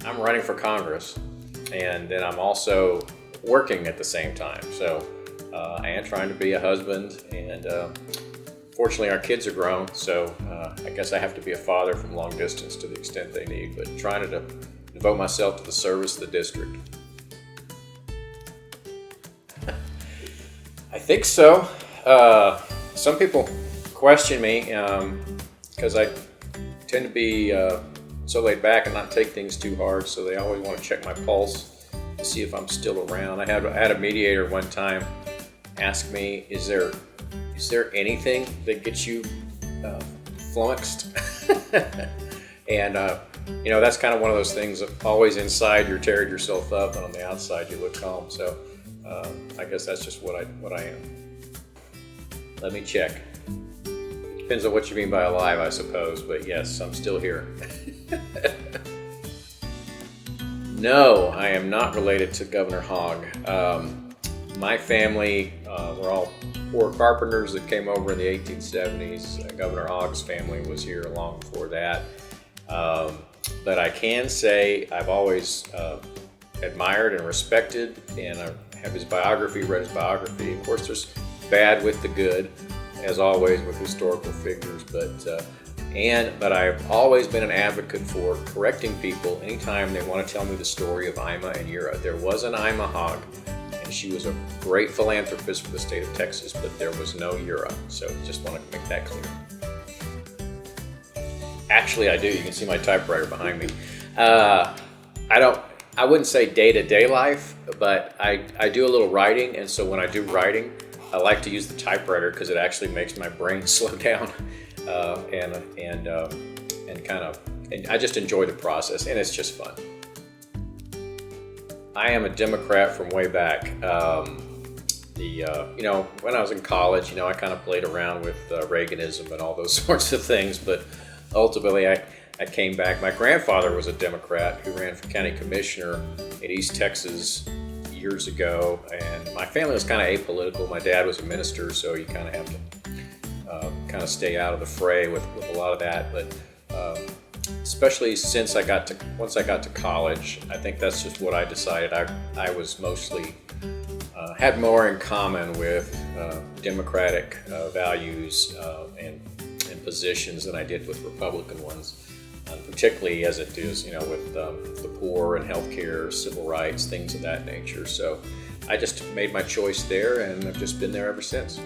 I'm running for Congress, and then I'm also working at the same time. So I am trying to be a husband, and fortunately our kids are grown, so I guess I have to be a father from long distance to the extent they need, but trying to devote myself to the service of the district. I think so. Some people question me because I tend to be so laid back and not take things too hard, so they always want to check my pulse to see if I'm still around. I had a mediator one time ask me, is there anything that gets you flummoxed? And that's kind of one of those things that always inside you're tearing yourself up, and on the outside you look calm. So I guess that's just what I am. Let me check. Depends on what you mean by alive, I suppose, but yes, I'm still here. No, I am not related to Governor Hogg. My family, we're all poor carpenters that came over in the 1870s. Governor Hogg's family was here long before that. But I can say I've always admired and respected, and I have his biography, read his biography. Of course, there's bad with the good, as always with historical figures, but I've always been an advocate for correcting people anytime they want to tell me the story of Ima and Ura. There was an Ima Hogg, and she was a great philanthropist for the state of Texas, but there was no Ura, so just want to make that clear. Actually, I do. You can see my typewriter behind me. I wouldn't say day-to-day life, but I do a little writing, and so when I do writing, I like to use the typewriter because it actually makes my brain slow down, and I just enjoy the process, and it's just fun. I am a Democrat from way back. When I was in college, I kind of played around with Reaganism and all those sorts of things, but ultimately I came back. My grandfather was a Democrat who ran for county commissioner in East Texas years ago, and my family was kind of apolitical. My dad was a minister, so you kind of have to kind of stay out of the fray with a lot of that. But especially once I got to college, I think that's just what I decided. I was mostly had more in common with Democratic values and positions than I did with Republican ones. Particularly as it is, with the poor and healthcare, civil rights, things of that nature. So I just made my choice there, and I've just been there ever since.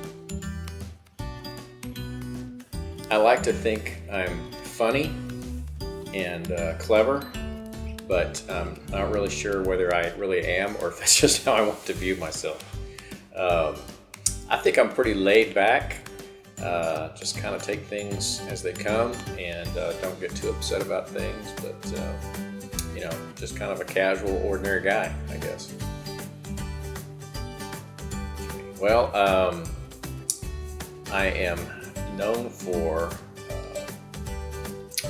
I like to think I'm funny and clever, but I'm not really sure whether I really am or if that's just how I want to view myself. I think I'm pretty laid back. Just kind of take things as they come and don't get too upset about things, but just kind of a casual, ordinary guy, I guess. Well, I am known for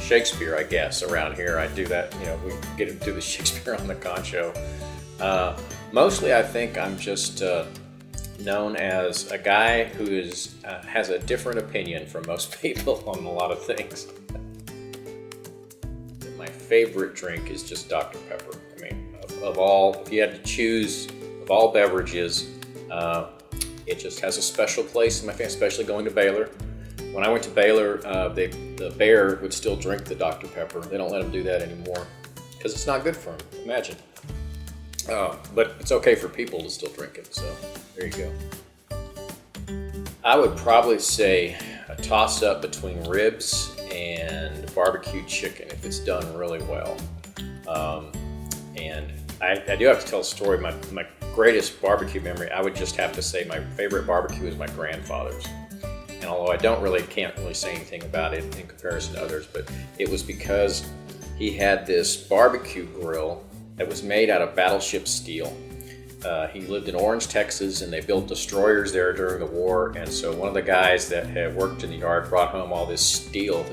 Shakespeare, I guess, around here. I do that, we get him through the Shakespeare on the Con Show. Mostly I think I'm just known as a guy who has a different opinion from most people on a lot of things. My favorite drink is just Dr. Pepper. I mean, of all, if you had to choose of all beverages, it just has a special place in my family, especially going to Baylor. When I went to Baylor, the bear would still drink the Dr. Pepper. They don't let him do that anymore because it's not good for him, imagine. But it's okay for people to still drink it, so there you go. I would probably say a toss-up between ribs and barbecue chicken if it's done really well. And I do have to tell a story. My greatest barbecue memory, I would just have to say my favorite barbecue is my grandfather's. And although can't really say anything about it in comparison to others, but it was because he had this barbecue grill that was made out of battleship steel. He lived in Orange, Texas, and they built destroyers there during the war. And so one of the guys that had worked in the yard brought home all this steel,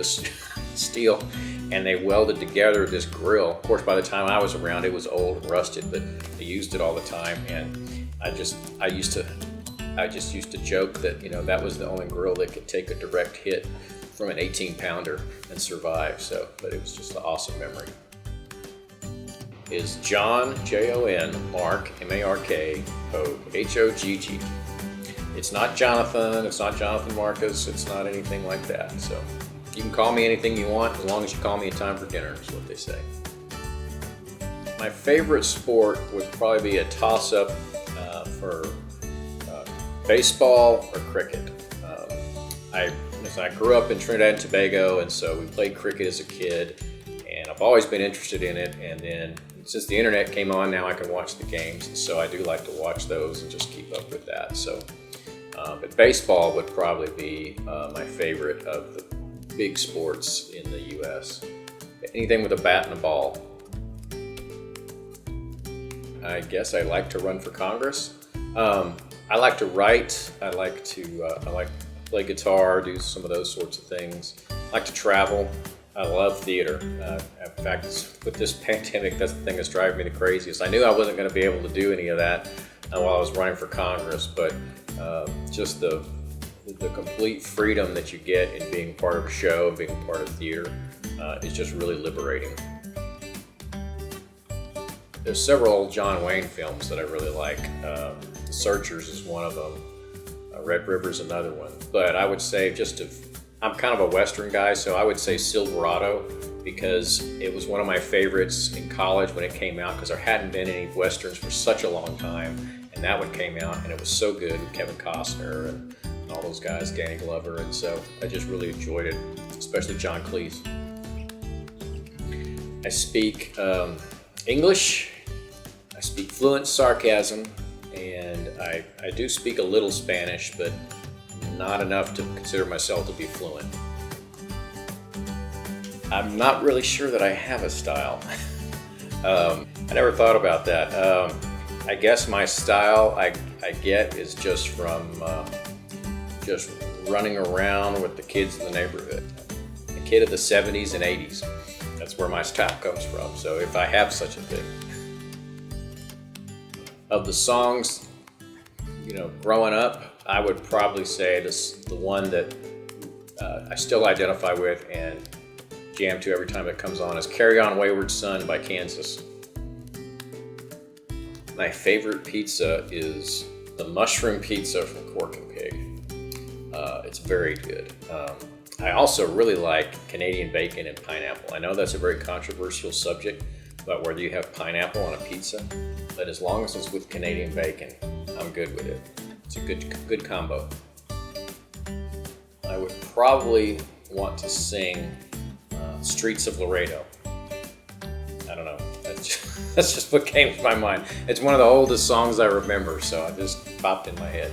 and they welded together this grill. Of course, by the time I was around, it was old and rusted, but they used it all the time. And I just used to joke that that was the only grill that could take a direct hit from an 18-pounder and survive. But it was just an awesome memory. is John, Jon, Mark, M-A-R-K, Hogg, H-O-G-G. It's not Jonathan, it's not Jonathan Marcus, it's not anything like that. So you can call me anything you want as long as you call me in time for dinner, is what they say. My favorite sport would probably be a toss-up for baseball or cricket. I grew up in Trinidad and Tobago, and so we played cricket as a kid, and I've always been interested in it. And then since the internet came on, now I can watch the games, and so I do like to watch those and just keep up with that. So, but baseball would probably be my favorite of the big sports in the U.S. Anything with a bat and a ball. I guess I like to run for Congress. I like to write. I like to play guitar, do some of those sorts of things. I like to travel. I love theater. In fact, with this pandemic, that's the thing that's driving me the craziest. I knew I wasn't going to be able to do any of that while I was running for Congress, but just the complete freedom that you get in being part of a show and being part of theater is just really liberating. There's several old John Wayne films that I really like. The Searchers is one of them. Red River's another one. But I would say I'm kind of a Western guy, so I would say Silverado, because it was one of my favorites in college when it came out, because there hadn't been any Westerns for such a long time, and that one came out, and it was so good with Kevin Costner and all those guys, Danny Glover, and so I just really enjoyed it, especially John Cleese. I speak English, I speak fluent sarcasm, and I do speak a little Spanish, but not enough to consider myself to be fluent. I'm not really sure that I have a style. I never thought about that. I guess my style I get is just from just running around with the kids in the neighborhood. A kid of the 70s and 80s. That's where my style comes from, so if I have such a thing. Of the songs, growing up, I would probably say the one that I still identify with and jam to every time it comes on is Carry On Wayward Son by Kansas. My favorite pizza is the mushroom pizza from Cork and Pig. It's very good. I also really like Canadian bacon and pineapple. I know that's a very controversial subject about whether you have pineapple on a pizza, but as long as it's with Canadian bacon, I'm good with it. It's a good combo. I would probably want to sing Streets of Laredo. I don't know. That's just what came to my mind. It's one of the oldest songs I remember, so it just popped in my head.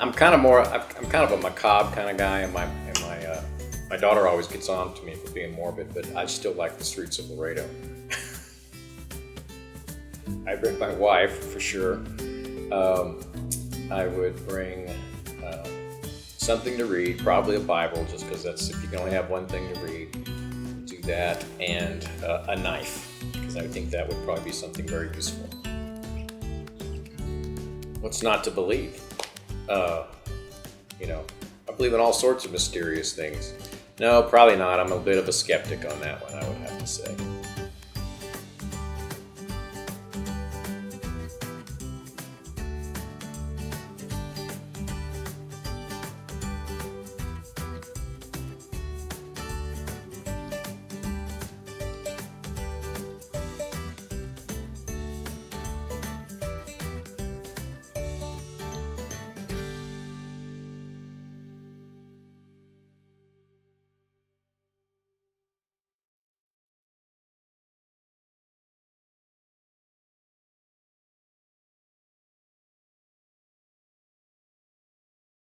I'm kind of a macabre kind of guy, and my daughter always gets on to me for being morbid, but I still like the Streets of Laredo. I bring my wife for sure. I would bring something to read, probably a Bible, just because that's, if you can only have one thing to read, do that, and a knife, because I think that would probably be something very useful. What's not to believe? I believe in all sorts of mysterious things. No, probably not. I'm a bit of a skeptic on that one, I would have to say.